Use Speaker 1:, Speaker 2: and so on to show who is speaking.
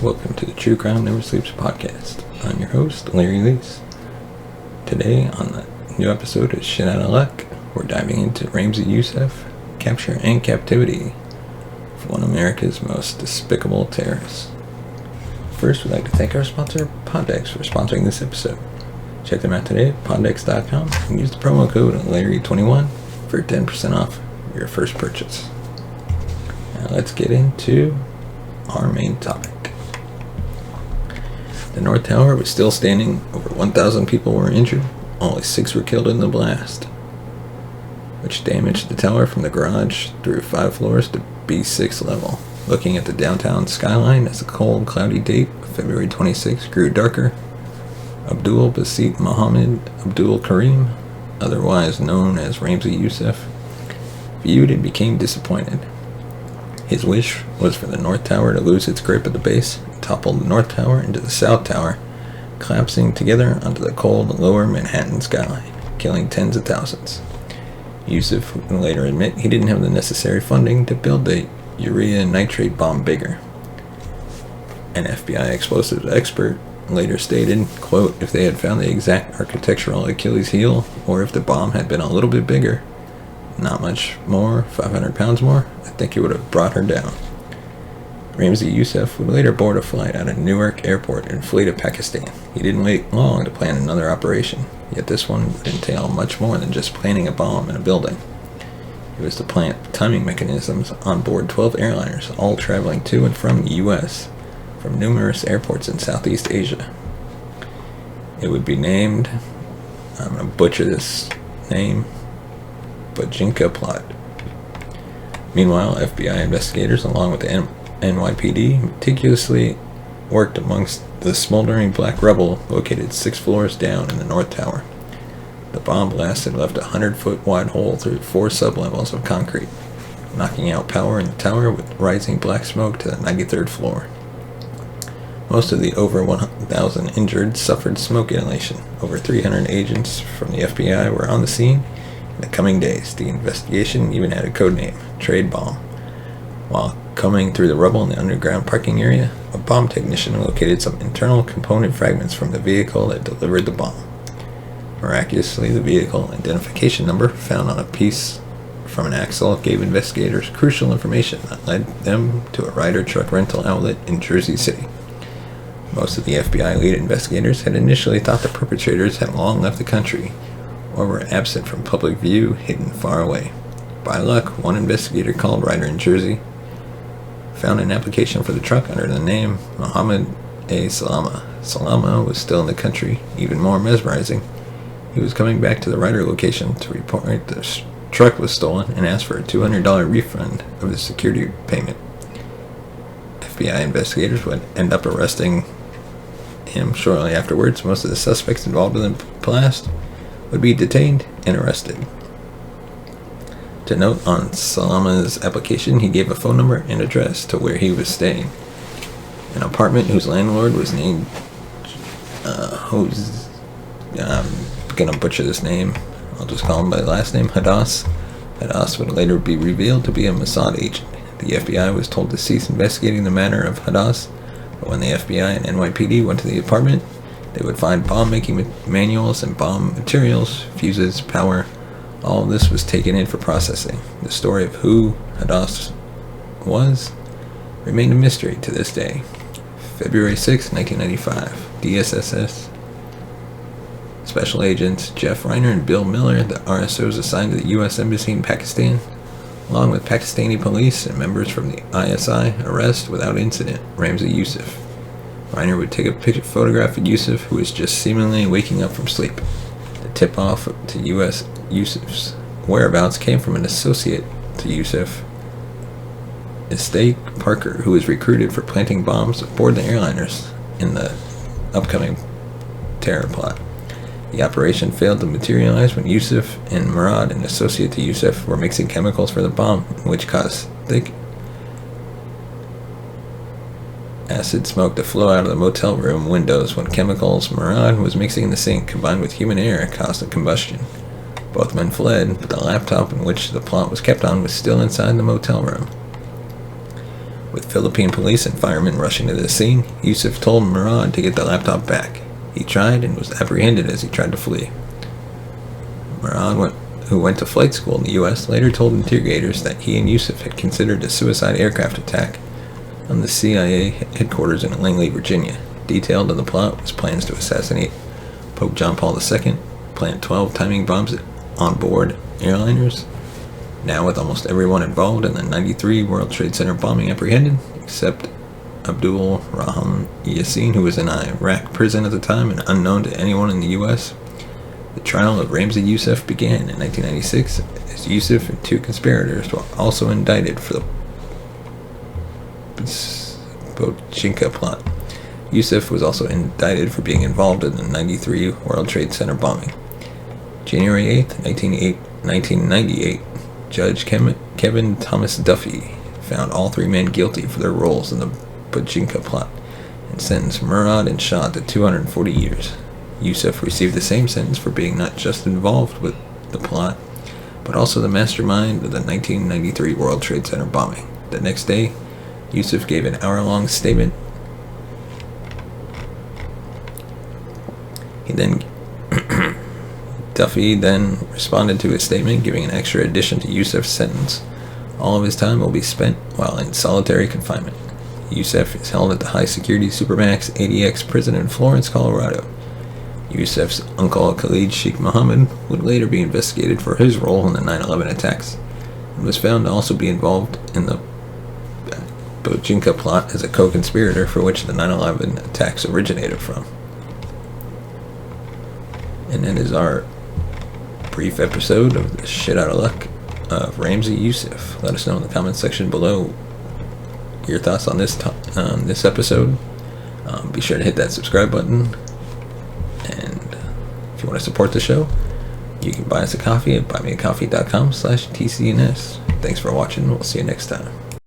Speaker 1: Welcome to the True Crime Never Sleeps podcast. I'm your host, Larry Leese. Today, on the new episode of Shit Outta Luck, we're diving into Ramzi Yousef, capture and captivity for one of America's most despicable terrorists. First, we'd like to thank our sponsor, Poddex, for sponsoring this episode. Check them out today at poddex.com and use the promo code Larry21 for 10% off your first purchase. Now let's get into our main topic. The North Tower was still standing. Over 1,000 people were injured. Only 6 were killed in the blast, which damaged the tower from the garage through 5 floors to B6 level. Looking at the downtown skyline as the cold, cloudy date of February 26 grew darker, Abdul, Basit, Mahmoud, Abdul, Karim, otherwise known as Ramzi Yousef, viewed and became disappointed. His wish was for the North Tower to lose its grip at the base and topple the North Tower into the South Tower, collapsing together onto the cold lower Manhattan skyline, killing tens of thousands. Yousef would later admit he didn't have the necessary funding to build the urea-nitrate bomb bigger. An FBI explosives expert later stated, quote, "If they had found the exact architectural Achilles heel, or if the bomb had been a little bit bigger, not much more, 500 pounds more, I think it would have brought her down." Ramzi Yousef would later board a flight out of Newark Airport and flee to Pakistan. He didn't wait long to plan another operation, yet this one would entail much more than just planting a bomb in a building. It was to plant timing mechanisms on board 12 airliners, all traveling to and from the U.S. from numerous airports in Southeast Asia. It would be named, I'm going to butcher this name, Bajinka plot. Meanwhile, FBI investigators, along with the NYPD, meticulously worked amongst the smoldering black rubble located 6 floors down in the North Tower. The bomb blast had left a 100-foot wide hole through 4 sublevels of concrete, knocking out power in the tower with rising black smoke to the 93rd floor. Most of the over 1,000 injured suffered smoke inhalation. Over 300 agents from the FBI were on the scene. In the coming days, the investigation even had a code name, Trade Bomb. While combing through the rubble in the underground parking area, a bomb technician located some internal component fragments from the vehicle that delivered the bomb. Miraculously, the vehicle identification number found on a piece from an axle gave investigators crucial information that led them to a Ryder truck rental outlet in Jersey City. Most of the FBI lead investigators had initially thought the perpetrators had long left the country, or were absent from public view, hidden far away. By luck, one investigator called Ryder in Jersey found an application for the truck under the name Muhammad A. Salama. Salama was still in the country. Even more mesmerizing, he was coming back to the Ryder location to report the truck was stolen and asked for a $200 refund of the security payment. FBI investigators would end up arresting him shortly afterwards. Most of the suspects involved in the blast would be detained and arrested. To note, on Salama's application, he gave a phone number and address to where he was staying. An apartment whose landlord was named, I'm gonna butcher this name, I'll just call him by last name, Hadas. Hadas would later be revealed to be a Mossad agent. The FBI was told to cease investigating the matter of Hadas, but when the FBI and NYPD went to the apartment, they would find bomb-making manuals and bomb materials, fuses, power. All of this was taken in for processing. The story of who Hadas was remained a mystery to this day. February 6, 1995, DSSS Special Agents Jeff Reiner and Bill Miller, the RSOs assigned to the U.S. Embassy in Pakistan, along with Pakistani police and members from the ISI, arrest without incident Ramzi Yousef. Reiner would take a photograph of Yousef, who was just seemingly waking up from sleep. The tip-off to U.S. Yousef's whereabouts came from an associate to Yousef, Estate Parker, who was recruited for planting bombs aboard the airliners in the upcoming terror plot. The operation failed to materialize when Yousef and Murad, an associate to Yousef, were mixing chemicals for the bomb, which caused thick acid smoke to flow out of the motel room windows when chemicals Murad was mixing in the sink combined with human air caused a combustion. Both men fled, but the laptop in which the plot was kept on was still inside the motel room. With Philippine police and firemen rushing to the scene, Yousef told Murad to get the laptop back. He tried and was apprehended as he tried to flee. Murad, who went to flight school in the U.S., later told interrogators that he and Yousef had considered a suicide aircraft attack on the CIA headquarters in Langley, Virginia. Detailed in the plot was plans to assassinate Pope John Paul II, plant 12 timing bombs on board airliners. Now, with almost everyone involved in the 93 World Trade Center bombing apprehended, except Abdul Yassin, who was in Iraq prison at the time and unknown to anyone in the U.S., the trial of Ramzi Yousef began in 1996, as Yousef and 2 conspirators were also indicted for the Bojinka plot. Yousef was also indicted for being involved in the 93 World Trade Center bombing. January 8, 1998, Judge Kevin Thomas Duffy found all 3 men guilty for their roles in the Bojinka plot and sentenced Murad and Shah to 240 years. Yousef received the same sentence for being not just involved with the plot, but also the mastermind of the 1993 World Trade Center bombing. The next day, Yousef gave an hour-long statement. Duffy then responded to his statement, giving an extra addition to Yousef's sentence. All of his time will be spent while in solitary confinement. Yousef is held at the high-security Supermax ADX prison in Florence, Colorado. Yousef's uncle Khalid Sheikh Mohammed would later be investigated for his role in the 9/11 attacks, and was found to also be involved in the Bojinka plot as a co-conspirator for which the 9/11 attacks originated from. And that is our brief episode of the shit out of luck of Ramzi Yousef. Let us know in the comments section below your thoughts on this episode. Be sure to hit that subscribe button, and if you want to support the show, you can buy us a coffee at buymeacoffee.com/tcns. Thanks for watching. We'll see you next time.